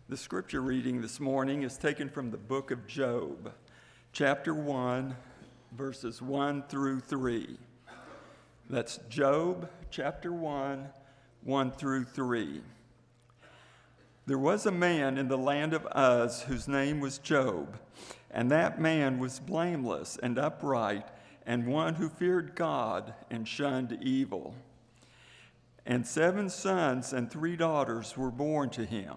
The scripture reading this morning is taken from the book of Job, chapter 1, verses 1 through 3. That's Job, chapter 1, 1 through 3. There was a man in the land of Uz whose name was Job, and that man was blameless and upright, and one who feared God and shunned evil. And 7 sons and 3 daughters were born to him.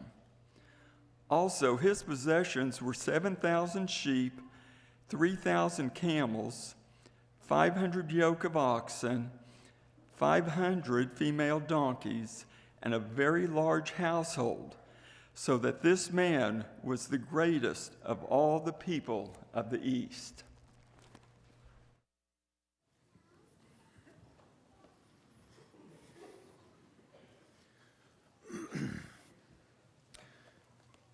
Also, his possessions were 7,000 sheep, 3,000 camels, 500 yoke of oxen, 500 female donkeys, and a very large household, so that this man was the greatest of all the people of the East.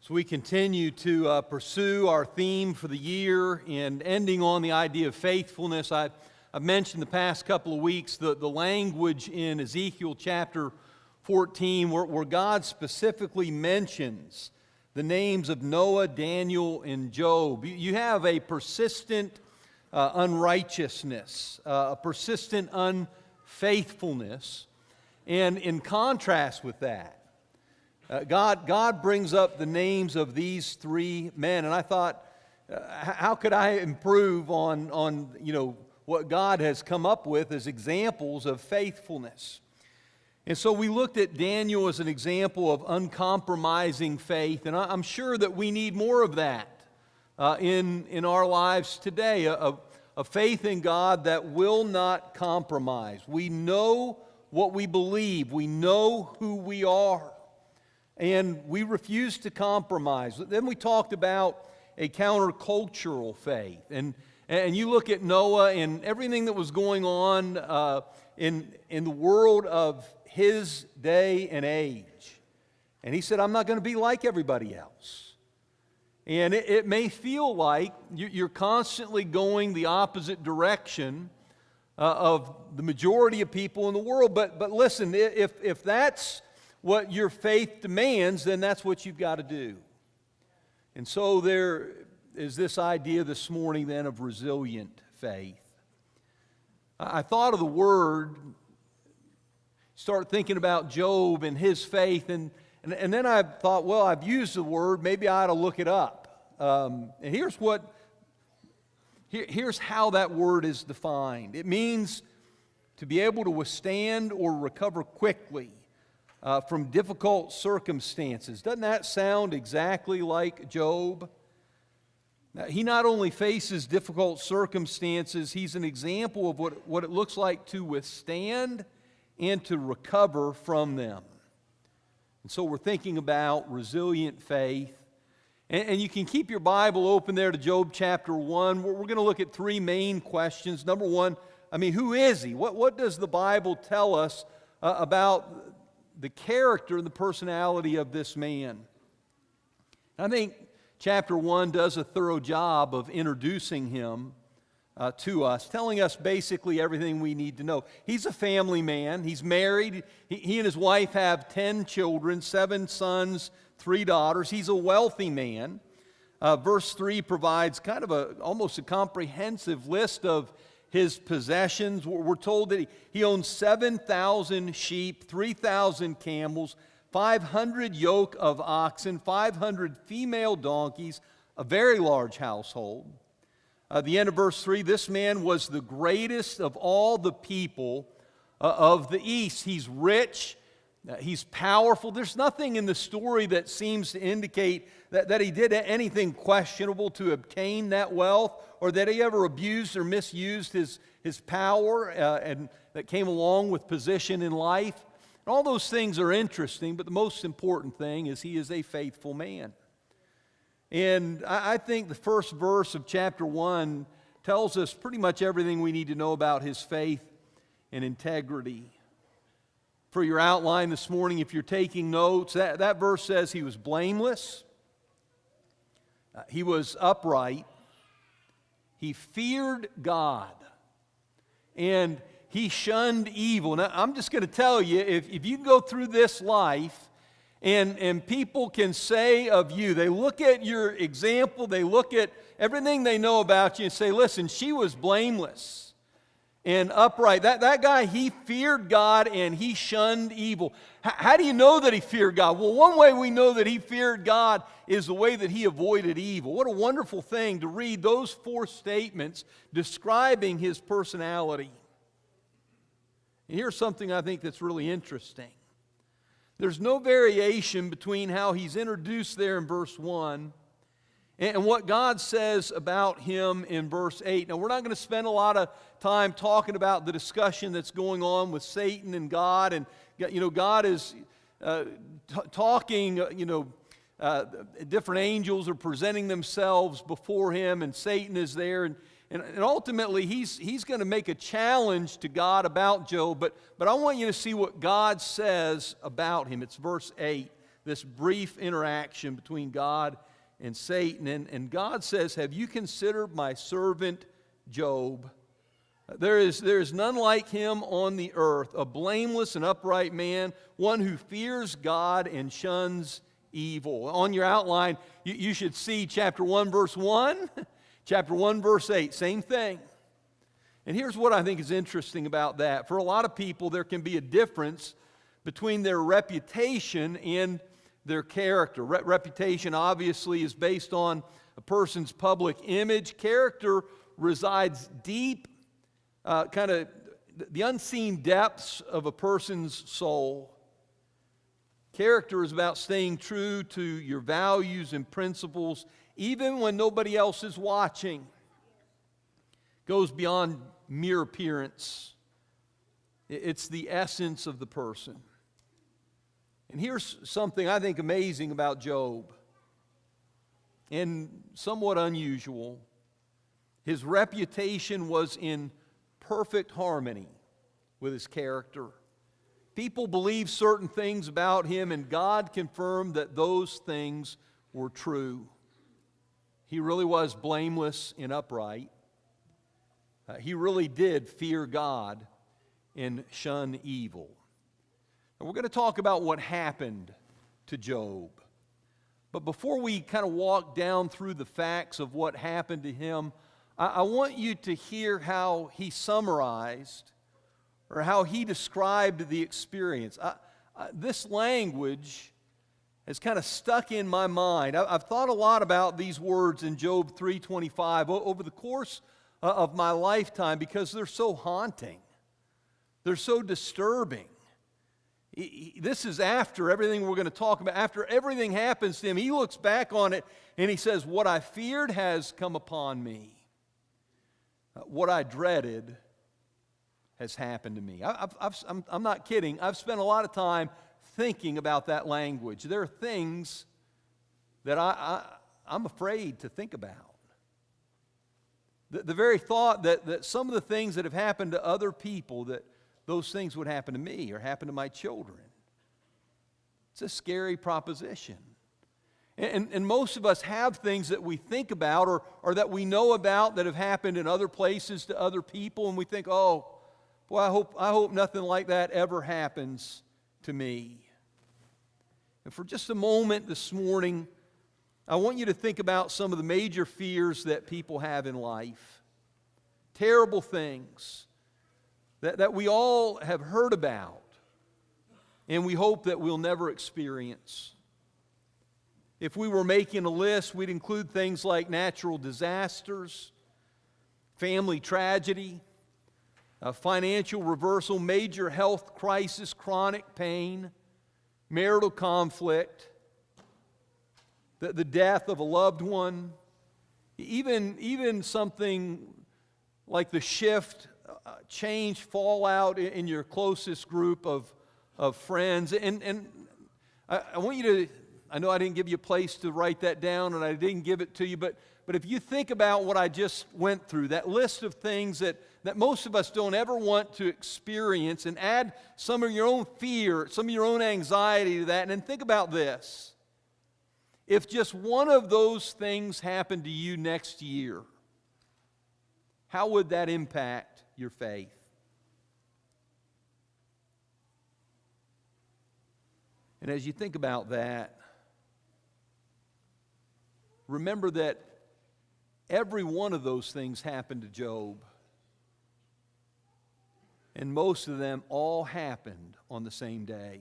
So we continue to pursue our theme for the year and ending on the idea of faithfulness. I've mentioned the past couple of weeks the language in Ezekiel chapter 14 where God specifically mentions the names of Noah, Daniel, and Job. You have a persistent unrighteousness, a persistent unfaithfulness. And in contrast with that, God brings up the names of these 3 men, and I thought, how could I improve on what God has come up with as examples of faithfulness? And so we looked at Daniel as an example of uncompromising faith, and I'm sure that we need more of that in our lives today, a faith in God that will not compromise. We know what we believe, we know who we are, and we refuse to compromise. Then we talked about a countercultural faith. And you look at Noah and everything that was going on in the world of his day and age. And he said, I'm not going to be like everybody else. And it may feel like you're constantly going the opposite direction of the majority of people in the world. But listen, if that's what your faith demands, then that's what you've got to do. And so there is this idea this morning then of resilient faith. I thought of the word, start thinking about Job and his faith, and then I thought, well, I've used the word, maybe I ought to look it up. And here's how that word is defined. It means to be able to withstand or recover quickly from difficult circumstances. Doesn't that sound exactly like Job? Now, he not only faces difficult circumstances, he's an example of what it looks like to withstand and to recover from them. And so we're thinking about resilient faith. And you can keep your Bible open there to Job chapter 1. We're going to look at 3 main questions. Number 1, who is he? What does the Bible tell us about the character and the personality of this man? I think chapter 1 does a thorough job of introducing him to us, telling us basically everything we need to know. He's a family man. He's married. He and his wife have 10 children, 7 sons, 3 daughters. He's a wealthy man. Verse 3 provides kind of almost a comprehensive list of his possessions. We're told that he owns 7,000 sheep, 3,000 camels, 500 yoke of oxen, 500 female donkeys, a very large household. At the end of verse 3, this man was the greatest of all the people of the East. He's rich, he's powerful. There's nothing in the story that seems to indicate that he did anything questionable to obtain that wealth, or that he ever abused or misused his power and that came along with position in life. And all those things are interesting, but the most important thing is he is a faithful man. And I think the first verse of chapter 1 tells us pretty much everything we need to know about his faith and integrity. For your outline this morning, if you're taking notes, that verse says he was blameless, he was upright, he feared God, and he shunned evil. Now, I'm just going to tell you, if you go through this life And people can say of you, they look at your example, they look at everything they know about you and say, listen, she was blameless and upright. That guy, he feared God and he shunned evil. How do you know that he feared God? Well, one way we know that he feared God is the way that he avoided evil. What a wonderful thing to read those 4 statements describing his personality. And here's something I think that's really interesting. There's no variation between how he's introduced there in verse 1 and what God says about him in verse 8. Now, we're not going to spend a lot of time talking about the discussion that's going on with Satan and God. And, God is talking, different angels are presenting themselves before him, and Satan is there. And ultimately, he's going to make a challenge to God about Job, but I want you to see what God says about him. It's verse 8, this brief interaction between God and Satan. And God says, have you considered my servant Job? There is none like him on the earth, a blameless and upright man, one who fears God and shuns evil. On your outline, you should see chapter 1, verse 1. Chapter 1, verse 8, same thing. And here's what I think is interesting about that. For a lot of people, there can be a difference between their reputation and their character. Reputation obviously is based on a person's public image. Character resides deep, kind of the unseen depths of a person's soul. Character is about staying true to your values and principles even when nobody else is watching. It goes beyond mere appearance. It's the essence of the person. And here's something I think amazing about Job, and somewhat unusual. His reputation was in perfect harmony with his character. People believed certain things about him, and God confirmed that those things were true. He really was blameless and upright. He really did fear God and shun evil. And we're going to talk about what happened to Job. But before we kind of walk down through the facts of what happened to him, I want you to hear how he summarized or how he described the experience. This language has kind of stuck in my mind. I've thought a lot about these words in Job 3:25 over the course of my lifetime because they're so haunting. They're so disturbing. This is after everything we're going to talk about. After everything happens to him, he looks back on it and he says, what I feared has come upon me. What I dreaded has happened to me. I'm not kidding. I've spent a lot of time thinking about that language. There are things that I'm afraid to think about. The very thought that some of the things that have happened to other people, that those things would happen to me or happen to my children. It's a scary proposition. And most of us have things that we think about or that we know about that have happened in other places to other people, and we think, oh, boy, I hope nothing like that ever happens to me. And for just a moment this morning, I want you to think about some of the major fears that people have in life. Terrible things that we all have heard about, and we hope that we'll never experience. If we were making a list, we'd include things like natural disasters, family tragedy, financial reversal, major health crisis, chronic pain, marital conflict, the death of a loved one, even something like the shift, change, fallout in your closest group of friends. And I want you to, I know I didn't give you a place to write that down, and I didn't give it to you, but if you think about what I just went through, that list of things that most of us don't ever want to experience, and add some of your own fear, some of your own anxiety to that, and then think about this. If just one of those things happened to you next year, how would that impact your faith? And as you think about that, remember that every one of those things happened to Job. And most of them all happened on the same day.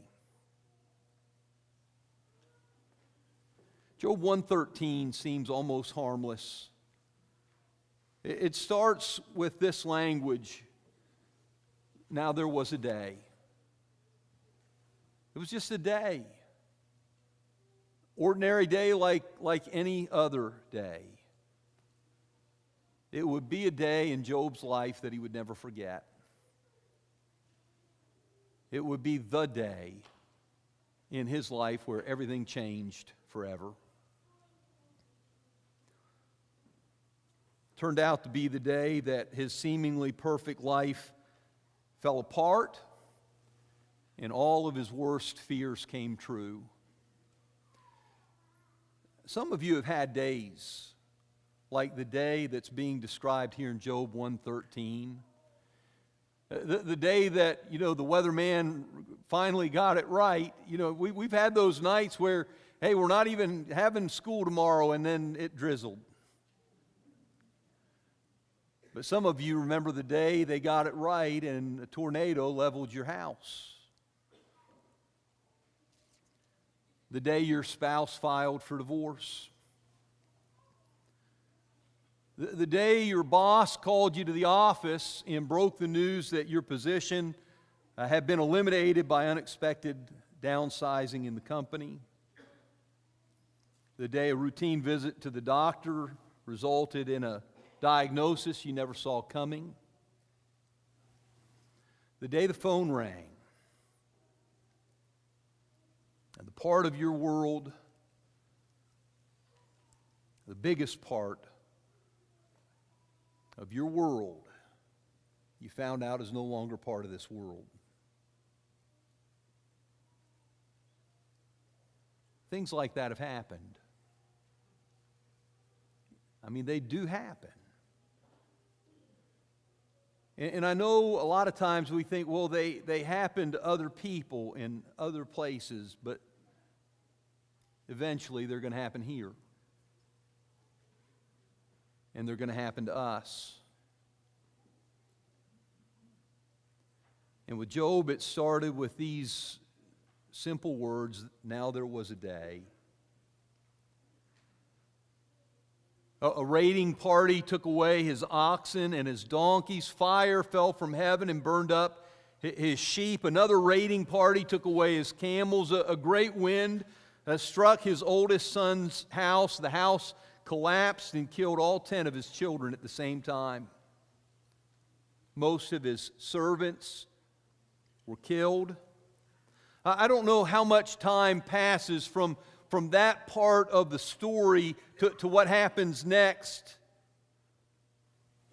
Job 113 seems almost harmless. It starts with this language, now there was a day. It was just a day. Ordinary day like any other day. It would be a day in Job's life that he would never forget. It would be the day in his life where everything changed forever. Turned out to be the day that his seemingly perfect life fell apart and all of his worst fears came true. Some of you have had days like the day that's being described here in Job 113. The day that, the weatherman finally got it right. We've had those nights where, hey, we're not even having school tomorrow, and then it drizzled. But some of you remember the day they got it right and a tornado leveled your house. The day your spouse filed for divorce. The day your boss called you to the office and broke the news that your position had been eliminated by unexpected downsizing in the company. The day a routine visit to the doctor resulted in a diagnosis you never saw coming. The day the phone rang. And the part of your world, the biggest part of your world, you found out is no longer part of this world. Things like that have happened. I mean, they do happen. And I know a lot of times we think, well, they happen to other people in other places, but eventually they're going to happen here. And they're going to happen to us. And with Job, it started with these simple words, now there was a day. A raiding party took away his oxen and his donkeys. Fire fell from heaven and burned up his sheep. Another raiding party took away his camels. A great wind struck his oldest son's house. The house collapsed and killed all 10 of his children at the same time. Most of his servants were killed. I don't know how much time passes from that part of the story to what happens next.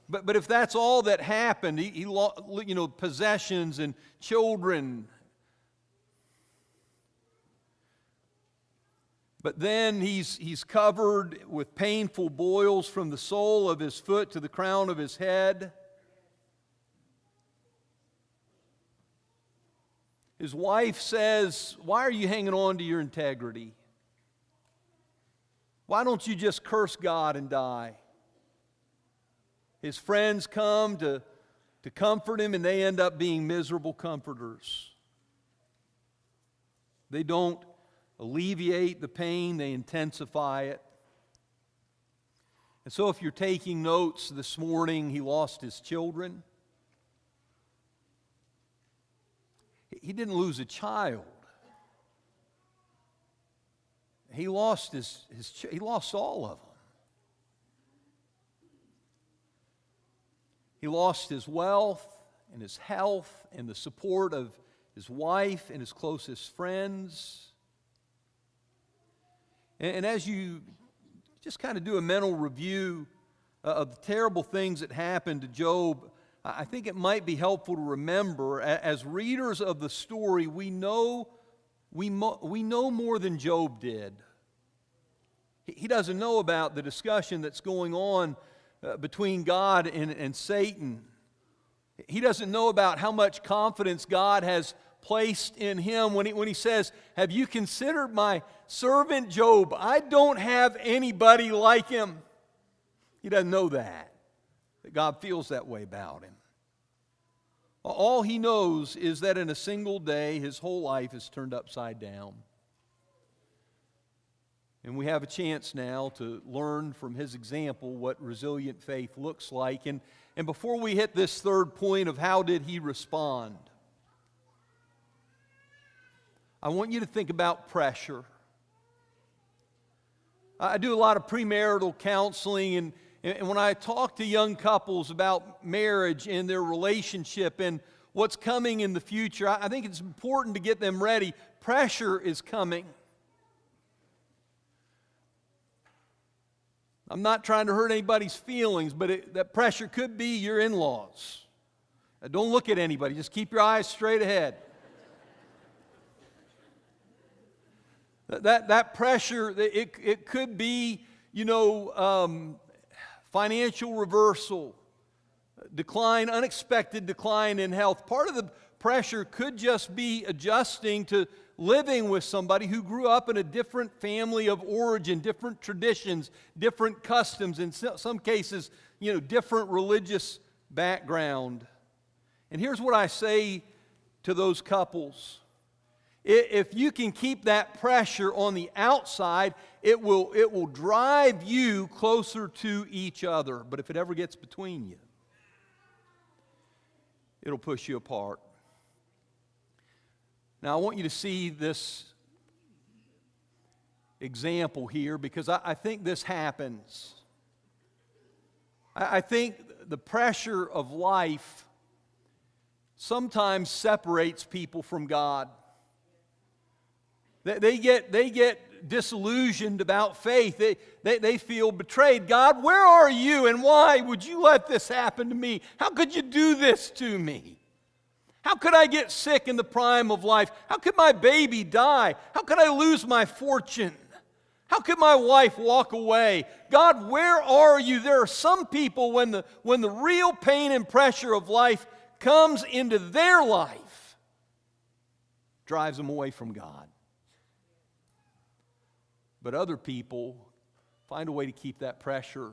But if that's all that happened, he possessions and children. But then he's covered with painful boils from the sole of his foot to the crown of his head. His wife says, "Why are you hanging on to your integrity? Why don't you just curse God and die?" His friends come to comfort him, and they end up being miserable comforters. They don't alleviate the pain, they intensify it. And so if you're taking notes this morning, he lost his children. He didn't lose a child. He lost he lost all of them. He lost his wealth and his health and the support of his wife and his closest friends. And as you just kind of do a mental review of the terrible things that happened to Job, I think it might be helpful to remember, as readers of the story, we know more than Job did. He doesn't know about the discussion that's going on between God and Satan. He doesn't know about how much confidence God has placed in him when he says, "Have you considered my servant Job? I don't have anybody like him." He doesn't know that God feels that way about him. All he knows is that in a single day, his whole life is turned upside down. And we have a chance now to learn from his example what resilient faith looks like. And before we hit this third point of how did he respond, I want you to think about pressure. I do a lot of premarital counseling, and when I talk to young couples about marriage and their relationship and what's coming in the future, I think it's important to get them ready. Pressure is coming. I'm not trying to hurt anybody's feelings, but that pressure could be your in-laws. Don't look at anybody. Just keep your eyes straight ahead. That pressure, it could be, financial reversal, decline, unexpected decline in health. Part of the pressure could just be adjusting to living with somebody who grew up in a different family of origin, different traditions, different customs, in some cases, different religious background. And here's what I say to those couples. If you can keep that pressure on the outside, it will drive you closer to each other. But if it ever gets between you, it'll push you apart. Now, I want you to see this example here because I think this happens. I think the pressure of life sometimes separates people from God. They get disillusioned about faith. They feel betrayed. God, where are you and why would you let this happen to me? How could you do this to me? How could I get sick in the prime of life? How could my baby die? How could I lose my fortune? How could my wife walk away? God, where are you? There are some people when the real pain and pressure of life comes into their life, drives them away from God. But other people find a way to keep that pressure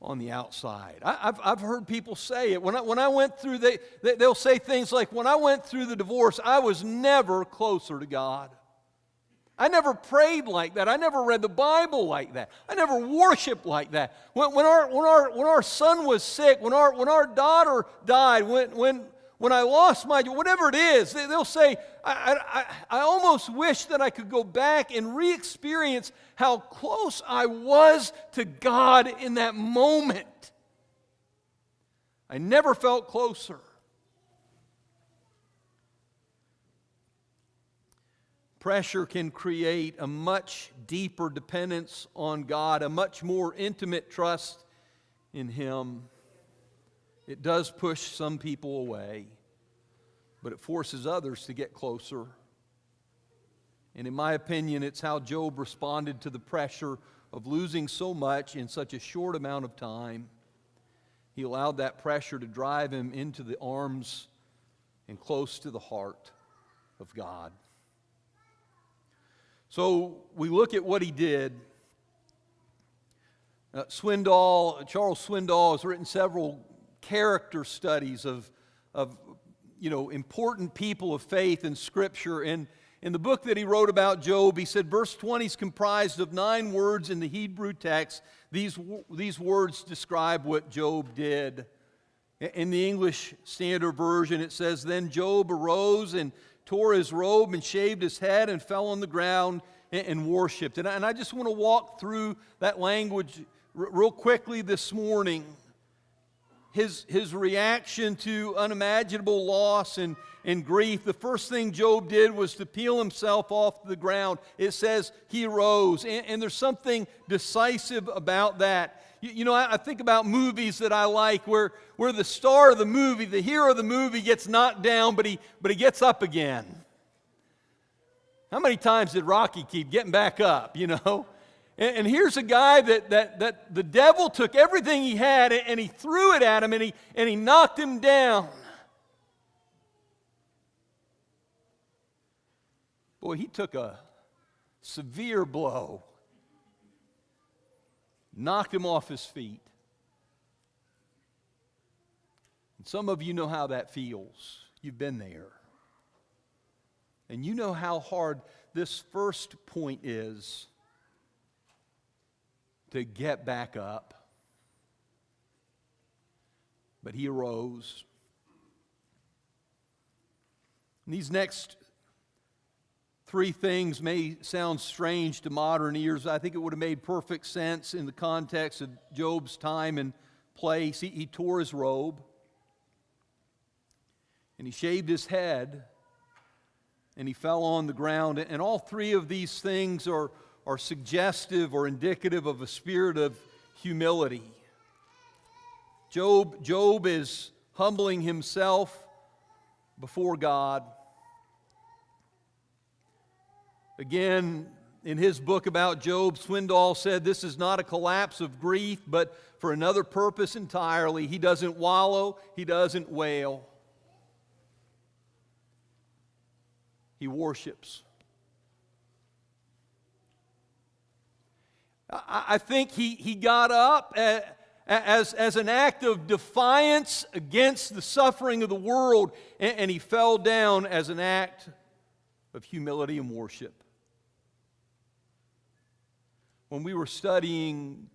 on the outside. I've heard people say it. When I went through, they'll say things like, when I went through the divorce, I was never closer to God. I never prayed like that. I never read the Bible like that. I never worshiped like that. When our son was sick, when our daughter died, when I lost my, whatever it is, they'll say, I almost wish that I could go back and re-experience how close I was to God in that moment. I never felt closer. Pressure can create a much deeper dependence on God, a much more intimate trust in Him. It does push some people away, but it forces others to get closer. And in my opinion, it's how Job responded to the pressure of losing so much in such a short amount of time. He allowed that pressure to drive him into the arms and close to the heart of God. So we look at what he did. Charles Swindoll has written several character studies of important people of faith in Scripture. And in the book that he wrote about Job, he said verse 20 is comprised of 9 words in the Hebrew text. These words describe what Job did. In the English Standard Version, it says, "Then Job arose and tore his robe and shaved his head and fell on the ground and worshiped." And I just want to walk through that language real quickly this morning. His reaction to unimaginable loss and grief, the first thing Job did was to peel himself off the ground. It says he arose, and there's something decisive about that. I think about movies that I like where the star of the movie, the hero of the movie gets knocked down, but he gets up again. How many times did Rocky keep getting back up, And here's a guy that the devil took everything he had and he threw it at him and he knocked him down. Boy, he took a severe blow, knocked him off his feet. And some of you know how that feels. You've been there. And you know how hard this first point is to get back up. But he arose. And these next three things may sound strange to modern ears. I think it would have made perfect sense in the context of Job's time and place. He tore his robe, and he shaved his head, and he fell on the ground. And all three of these things are suggestive or indicative of a spirit of humility. Job is humbling himself before God. Again, in his book about Job, Swindoll said this is not a collapse of grief, but for another purpose entirely. He doesn't wallow, he doesn't wail. He worships. I think he got up as an act of defiance against the suffering of the world, and he fell down as an act of humility and worship. When we were studying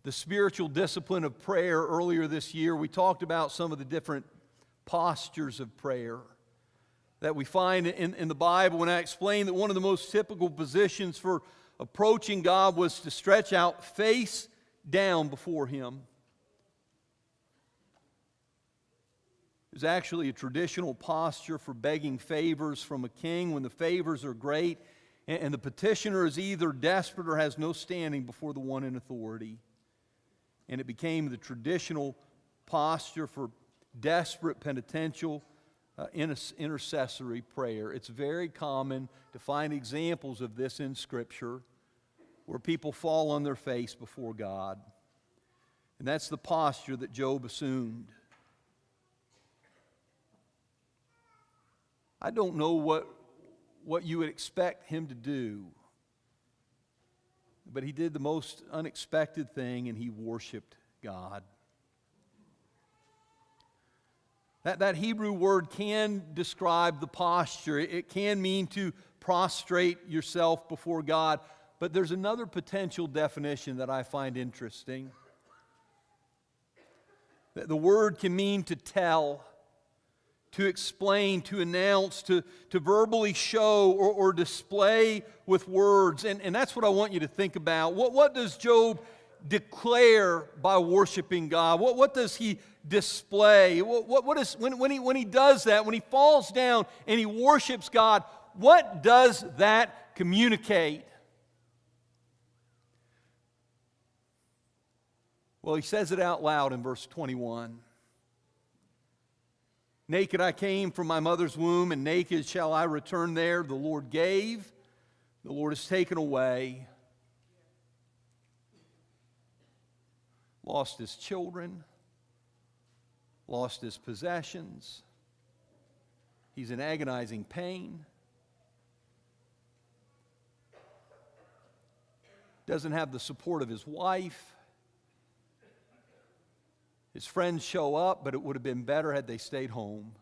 the spiritual discipline of prayer earlier this year, we talked about some of the different postures of prayer that we find in the Bible. And I explained that one of the most typical positions for approaching God was to stretch out face down before Him. It was actually a traditional posture for begging favors from a king when the favors are great and the petitioner is either desperate or has no standing before the one in authority. And it became the traditional posture for desperate penitential intercessory prayer. It's very common to find examples of this in Scripture where people fall on their face before God. And that's the posture that Job assumed. I don't know what you would expect him to do, but he did the most unexpected thing, and he worshiped God. That Hebrew word can describe the posture. It can mean to prostrate yourself before God. But there's another potential definition that I find interesting. The word can mean to tell, to explain, to announce, to verbally show or display with words. And that's what I want you to think about. What does Job declare by worshiping God? What does he display? What is when he does that, when he falls down and he worships God, what does that communicate? Well, he says it out loud in verse 21. Naked I came from my mother's womb, and naked shall I return there. The Lord gave, the Lord has taken away. Lost his children, lost his possessions. He's in agonizing pain. Doesn't have the support of his wife. His friends show up, but it would have been better had they stayed home.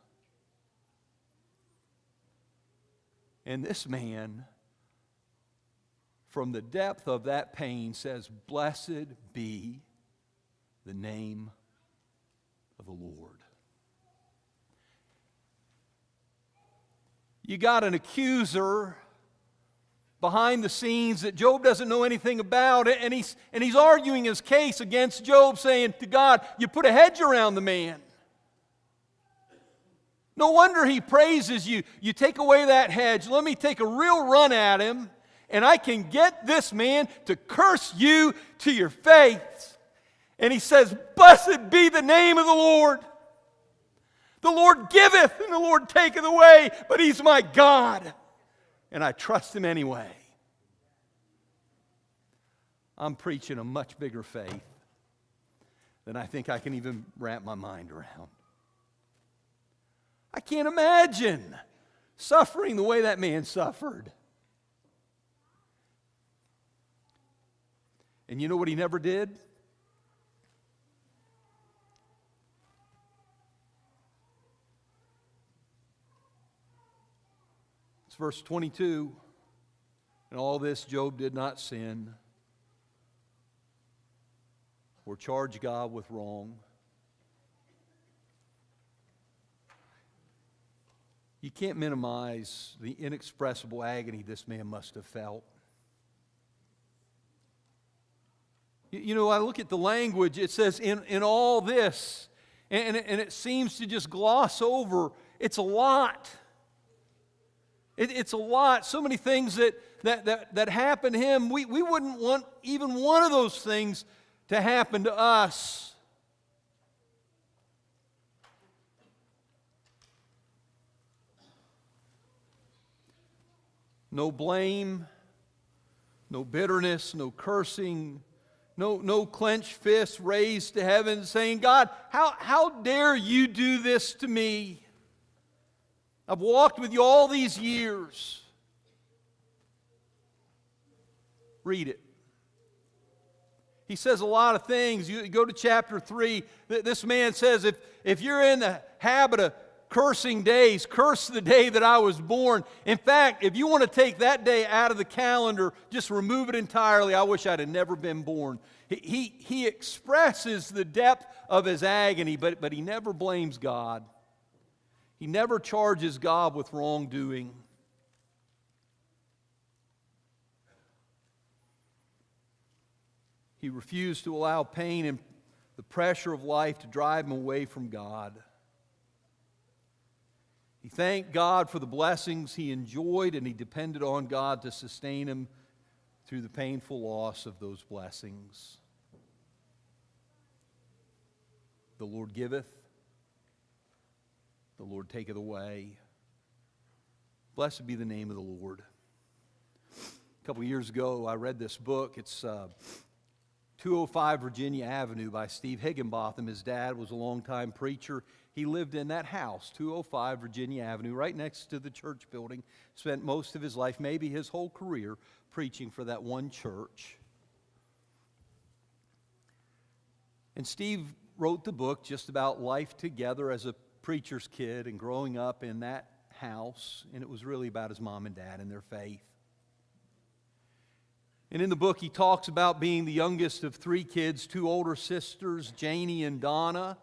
And this man, from the depth of that pain, says, "Blessed be the name of the Lord." You got an accuser behind the scenes that Job doesn't know anything about, and he's arguing his case against Job, saying to God, "You put a hedge around the man." No wonder he praises you. You take away that hedge. Let me take a real run at him, and I can get this man to curse you to your face. And he says, "Blessed be the name of the Lord. The Lord giveth, and the Lord taketh away, but He's my God, and I trust Him anyway." I'm preaching a much bigger faith than I think I can even wrap my mind around. I can't imagine suffering the way that man suffered. And you know what he never did? It's verse 22. In all this, Job did not sin or charge God with wrong. You can't minimize the inexpressible agony this man must have felt. You know, I look at the language, it says, in all this, and it seems to just gloss over. It's a lot. It's a lot. So many things that happen to him. We wouldn't want even one of those things to happen to us. No blame, no bitterness, no cursing, no clenched fists raised to heaven saying, God, how dare you do this to me? I've walked with you all these years. Read it. He says a lot of things. You go to chapter 3. This man says, if you're in the habit of cursing days, curse the day that I was born. In fact, if you want to take that day out of the calendar, just remove it entirely. I wish I'd have never been born. He expresses the depth of his agony, but he never blames God. He never charges God with wrongdoing. He refused to allow pain and the pressure of life to drive him away from God. He thanked God for the blessings he enjoyed, and he depended on God to sustain him through the painful loss of those blessings. The Lord giveth, the Lord taketh away. Blessed be the name of the Lord. A couple years ago, I read this book. It's 205 Virginia Avenue by Steve Higginbotham. His dad was a longtime preacher. He lived in that house, 205 Virginia Avenue, right next to the church building. Spent most of his life, maybe his whole career, preaching for that one church. And Steve wrote the book just about life together as a preacher's kid and growing up in that house. And it was really about his mom and dad and their faith. And in the book, he talks about being the youngest of 3 kids, 2 older sisters, Janie and Donna.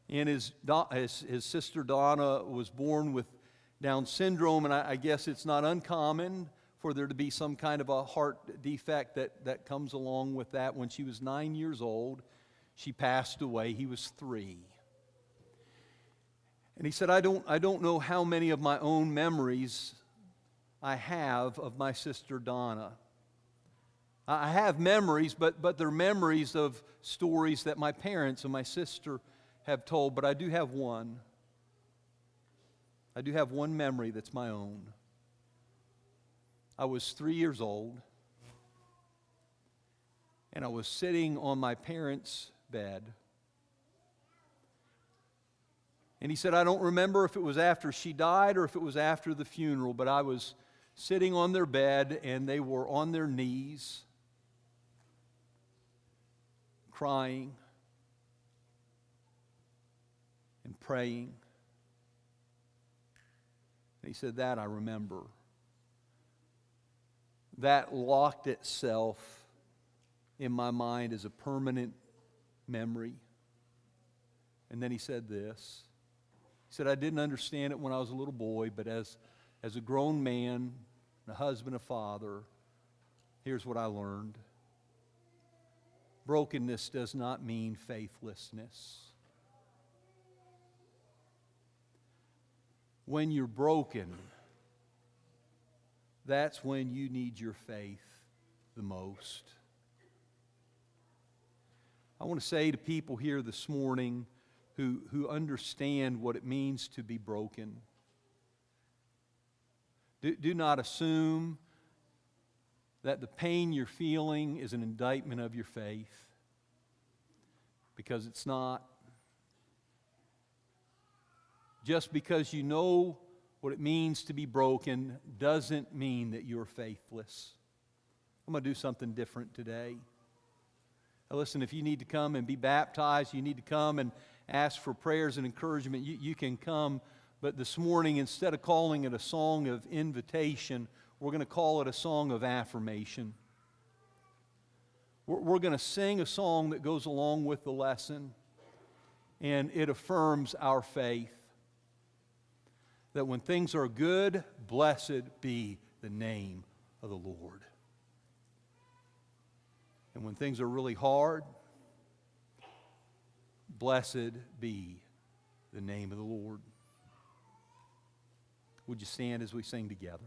And his sister Donna was born with Down syndrome, and I guess it's not uncommon for there to be some kind of a heart defect that comes along with that. When she was 9 years old, she passed away. He was 3. And he said, I don't know how many of my own memories I have of my sister Donna. I have memories, but they're memories of stories that my parents and my sister have told, but I do have one. I do have one memory that's my own. I was 3 years old, and I was sitting on my parents' bed. And he said, I don't remember if it was after she died or if it was after the funeral, but I was sitting on their bed, and they were on their knees, crying and praying. And he said, that I remember. That locked itself in my mind as a permanent memory. And then he said this. He said, I didn't understand it when I was a little boy, but as a grown man, a husband, a father, here's what I learned. Brokenness does not mean faithlessness. When you're broken, that's when you need your faith the most. I want to say to people here this morning who understand what it means to be broken, do not assume that the pain you're feeling is an indictment of your faith, because it's not. Just because you know what it means to be broken doesn't mean that you're faithless. I'm going to do something different today. Now listen, if you need to come and be baptized, you need to come and ask for prayers and encouragement, you can come. But this morning, instead of calling it a song of invitation, we're going to call it a song of affirmation. We're going to sing a song that goes along with the lesson, and it affirms our faith. That when things are good, blessed be the name of the Lord. And when things are really hard, blessed be the name of the Lord. Would you stand as we sing together?